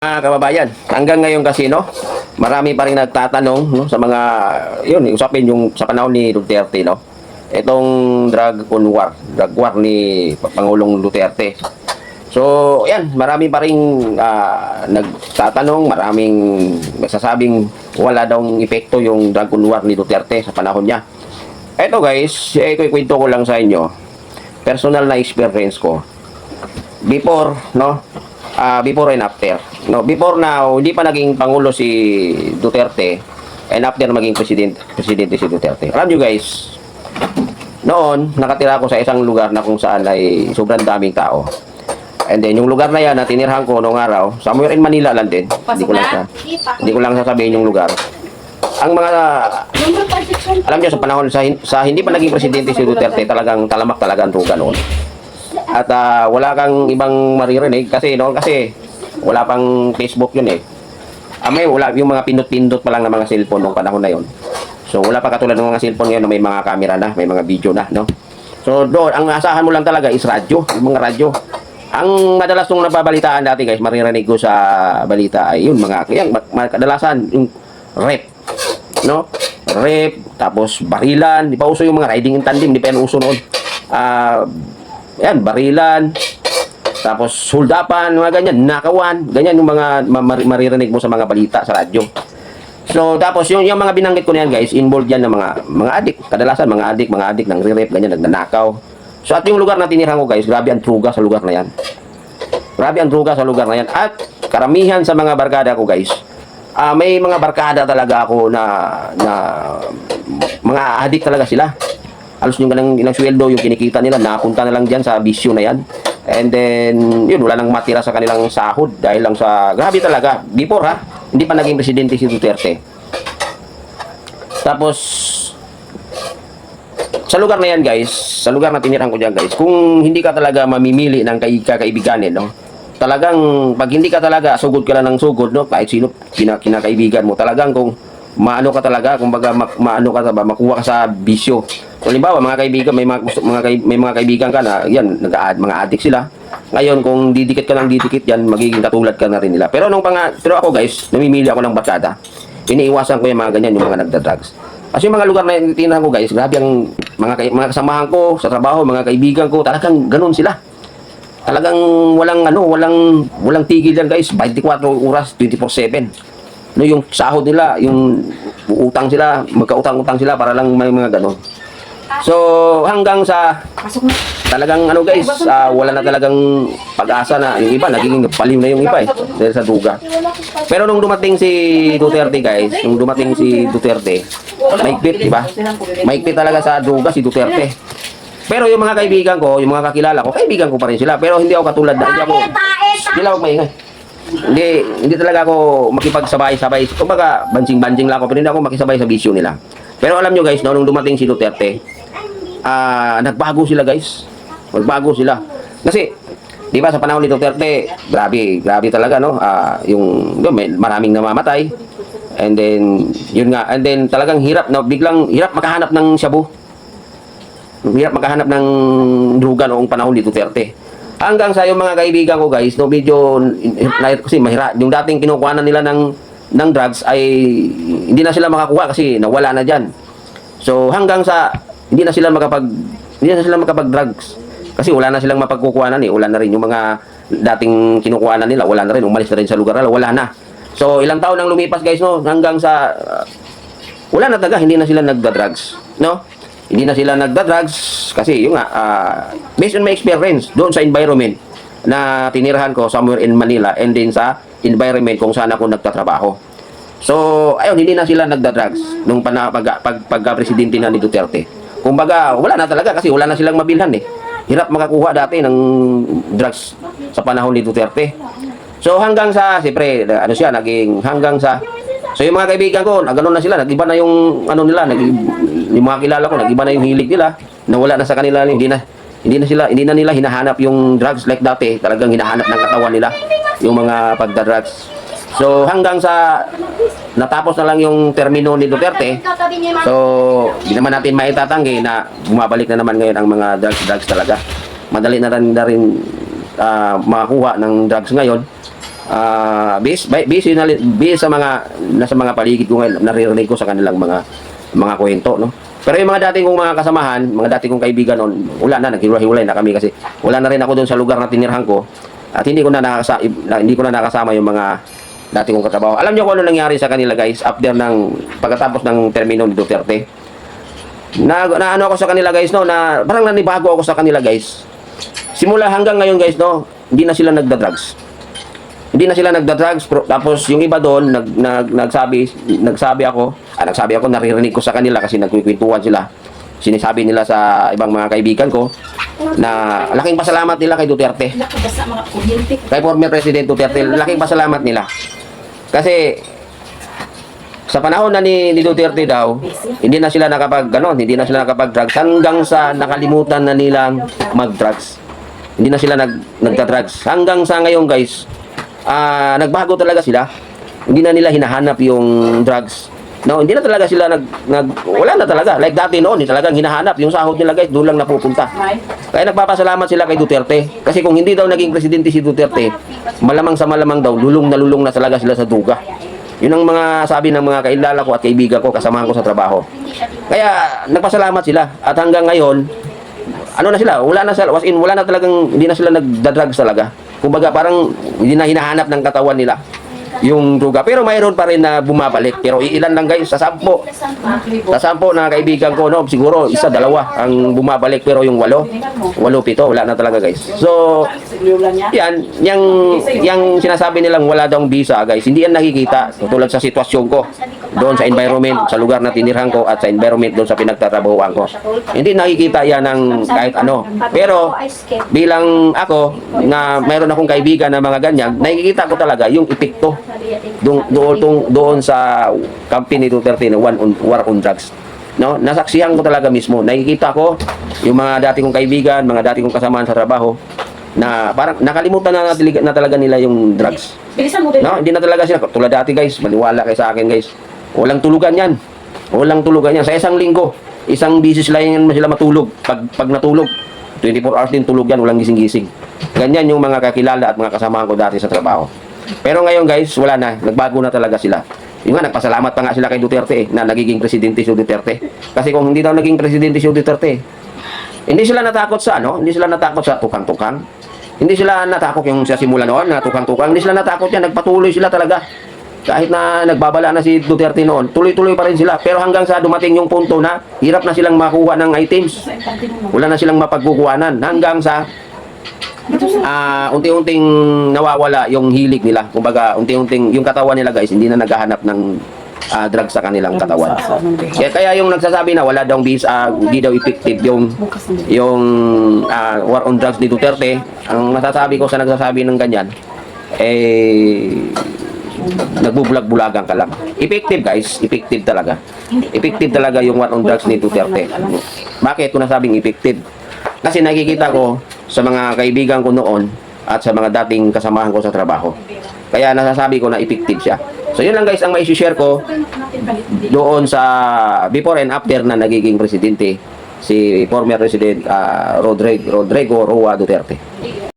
Mga kababayan, hanggang ngayon kasi marami pa rin nagtatanong sa mga usapin yung sa panahon ni Duterte Itong drug war ni Pangulong Duterte. So, yan, marami pa rin nagtatanong, maraming nagsasabing wala daw epekto yung drug war ni Duterte sa panahon niya. Eto guys, ikwento ko lang sa inyo, personal na experience ko. Before and after. Before now, hindi pa naging pangulo si Duterte, and after maging presidente si Duterte. Alam nyo guys, noon, nakatira ako sa isang lugar na kung saan ay sobrang daming tao. And then, yung lugar na yan na tinirhan ko noong araw, somewhere in Manila lang din. Hindi ko lang sasabihin yung lugar. Ang mga, alam nyo, sa panahon, sa hindi pa naging presidente si Duterte, talagang talamak talaga ang tuga noon. At wala kang ibang maririnig kasi wala pang Facebook yun wala yung mga pindot-pindot pa lang ng mga cellphone noong panahon na yun. So wala pa katulad ng mga cellphone ngayon na may mga camera na, may mga video na, So doon, ang asahan mo lang talaga is radyo, yung mga radyo. Ang madalas nung nababalitaan dati guys, maririnig ko sa balita ay yun, kadalasan yung rap, rap, tapos barilan, di pa uso yung mga riding in tandem, di pa yan uso noon. Barilan, tapos suldapan, mga ganyan, nakawan, ganyan yung mga maririnig mo sa mga balita sa radyo. So, tapos yung mga binanggit ko na yan guys, involved yan ng mga adik, kadalasan mga adik ng re-rape, ganyan, nagnanakaw. So, at yung lugar na tinirhan ko guys, grabe ang druga sa lugar na yan. Grabe ang druga sa lugar na yan. At karamihan sa mga barkada ko guys, may mga barkada talaga ako na mga adik talaga sila. Alos yung ilang sweldo, yung kinikita nila, napunta na lang dyan sa bisyo na yan. And then, yun, wala nang matira sa kanilang sahod dahil lang sa, grabe talaga. Before hindi pa naging presidente si Duterte. Tapos, sa lugar na yan guys, sa lugar na tinirhan ko dyan guys, kung hindi ka talaga mamimili ng kakaibiganin, talagang, pag hindi ka talaga, sugod ka lang ng sugod, kahit sino kinakaibigan mo, talagang kung maano ka talaga, kumbaga makuha ka sa bisyo. So, halimbawa, mga kaibigan, may mga kaibigan ka na, yan, mga adik sila. Ngayon, kung didikit ka ng didikit yan, magiging katulad ka na rin nila. Pero pero ako guys, namimili ako ng barkada. Iniiwasan ko yung mga ganyan, yung mga nagda-drugs. Kasi yung mga lugar na tinahan ko guys, grabe ang mga kasamahan ko sa trabaho, mga kaibigan ko, talagang ganun sila. Talagang walang tigil yan guys, 24 oras, 24/7. Yung sahod nila, yung utang sila, magkautang-utang sila para lang may mga ganon. So, hanggang sa talagang guys, wala na talagang pag-asa na yung iba, naging paliw na yung iba dahil sa duga. Pero nung dumating si Duterte guys, maigpit, di ba? Maigpit talaga sa duga si Duterte. Pero yung mga kaibigan ko, yung mga kakilala ko, kaibigan ko pa rin sila. Pero hindi ako katulad na, hindi ako maingay. Hindi talaga ako makipagsabay-sabay. Kumbaga, banjing-banjing lang ako, pero hindi ako makisabay sa bisyo nila. Pero alam nyo guys, nung dumating si Duterte, nagbago sila guys. Nagbago sila. Kasi, di ba sa panahon ni Duterte, grabe talaga, maraming namamatay. And then, talagang biglang hirap makahanap ng shabu. Hirap makahanap ng druga noong panahon ni Duterte. Hanggang sa yung mga kaibigan ko guys, medyo kasi mahirap. Yung dating kinukuhanan nila ng drugs ay hindi na sila makakuha kasi nawala na diyan. So hanggang sa hindi na sila makapag-drugs kasi wala na silang mapagkukuhanan Wala na rin yung mga dating kinukuhanan nila, wala na rin, umalis na rin sa lugar nila, wala na. So ilang taon nang lumipas guys hanggang sa wala na talaga, hindi na sila nagda-drugs, Hindi na sila nagda-drugs kasi based on my experience doon sa environment na tinirahan ko somewhere in Manila and then sa environment kung saan ako nagtatrabaho. So, ayun, hindi na sila nagda-drugs nung pagka-presidente na ni Duterte. Kumbaga, wala na talaga kasi wala na silang mabilhan Hirap makakuha dati ng drugs sa panahon ni Duterte. So, hanggang sa, siyempre, so yung mga kaibigan ko, gano'n na sila, nag-iba na yung yung mga kilala ko, nag-iba na yung hilig nila, nawala na sa kanila, hindi na nila hinahanap yung drugs like dati, talagang hinahanap ng katawan nila, yung mga pagda-drugs. So hanggang sa natapos na lang yung termino ni Duterte, so hindi naman natin maitatanggi na bumabalik na naman ngayon ang mga drugs talaga. Madali na rin makakuha ng drugs ngayon. Based sa nasa mga paligid ko ngayon, naririnig ko sa kanilang mga kwento, no? Pero yung mga dating kong mga kasamahan, mga dating kong kaibigan noon, wala na, naghiwalay na kami kasi wala na rin ako doon sa lugar na tinirhan ko at hindi ko na nakasama yung mga dating kong katrabaho. Alam niyo kung ano nangyari sa kanila, guys, pagkatapos ng termino ni Duterte. Ano ako sa kanila, guys, no, na parang nanibago ako sa kanila, guys. Simula hanggang ngayon, guys, no, hindi na sila nagda-drugs. Hindi na sila nagda-drugs, tapos yung iba doon nagsabi ako, naririnig ko sa kanila kasi nagkukwentuhan sila. Sinasabi nila sa ibang mga kaibigan ko na laking pasalamat nila kay Duterte. Kay former President Duterte, laking pasalamat nila. Kasi sa panahon na ni Duterte daw, hindi na sila nakapag-drugs hanggang sa nakalimutan na nilang mag-drugs. Hindi na sila nagda-drugs. Hanggang sa ngayon, guys, nagbago talaga sila. Hindi na nila hinahanap yung drugs. No, hindi na talaga sila wala na talaga. Like dati noon, talagang hinahanap yung sahod nila, guys, doon lang napupunta. Kaya nagpapasalamat sila kay Duterte. Kasi kung hindi daw naging presidente si Duterte, malamang daw, lulong na talaga sila sa duga. Yun ang mga sabi ng mga kailala ko at kaibigan ko, kasamahan ko sa trabaho. Kaya nagpasalamat sila. At hanggang ngayon, ano na sila, wala na talagang, hindi na sila nagda-drugs talaga. Kumbaga parang hindi na hinahanap ng katawan nila yung druga. Pero mayroon pa rin na bumabalik. Pero ilan lang, guys, sa 10 na kaibigan ko, no, siguro 1, 2 ang bumabalik. Pero yung 8, 7, wala na talaga, guys. So, yung sinasabi nilang wala daw visa, guys, hindi yan nakikita. Tulad sa sitwasyon ko doon sa environment, sa lugar na tinirhan ko at sa environment doon sa pinagtatrabahuan ko. Hindi nakikita yan ng kahit ano. Pero bilang ako na mayroon akong kaibigan na mga ganyan, nakikita ko talaga yung epekto doon sa company Duterte na war on drugs. No, nasaksihan ko talaga mismo. Nakikita ko yung mga dati kong kaibigan, mga dati kong kasamahan sa trabaho na parang nakalimutan na talaga nila yung drugs. No, hindi na talaga sila tulad dati, guys. Maniwala kayo sa akin, guys. Walang tulugan yan. Sa isang linggo, isang bisis lang yan sila matulog. Pag natulog, 24 hours din tulog yan, walang gising-gising. Ganyan yung mga kakilala at mga kasamahan ko dati sa trabaho. Pero ngayon, guys, wala na. Nagbago na talaga sila. Yung nga, nagpasalamat pa nga sila kay Duterte na nagiging presidente si Duterte. Kasi kung hindi daw naging presidente si Duterte, hindi sila natakot sa tukang-tukang. Hindi sila natakot yung sa simula noon na tukang-tukang. Hindi sila natakot yan. Nagpatuloy sila talaga. Kahit na nagbabala na si Duterte noon, tuloy-tuloy pa rin sila. Pero hanggang sa dumating yung punto na hirap na silang makuha ng items. Wala na silang mapagkukuhanan. Hanggang sa unti-unting nawawala yung hilig nila. Kumbaga, unti-unting yung katawan nila, guys, hindi na naghahanap ng drugs sa kanilang katawan. Kaya yung nagsasabi na wala daw hindi daw effective yung war on drugs ni Duterte, ang masasabi ko sa nagsasabi ng ganyan, nagbubulag-bulagan ka lang. Effective, guys. Effective talaga. Effective talaga yung war on drugs ni Duterte. Bakit ko nasabing effective? Kasi nakikita ko sa mga kaibigan ko noon at sa mga dating kasamahan ko sa trabaho. Kaya nasasabi ko na effective siya. So yun lang, guys, ang mai-share ko doon sa before and after na nagiging presidente si former President Rodrigo Roa Duterte.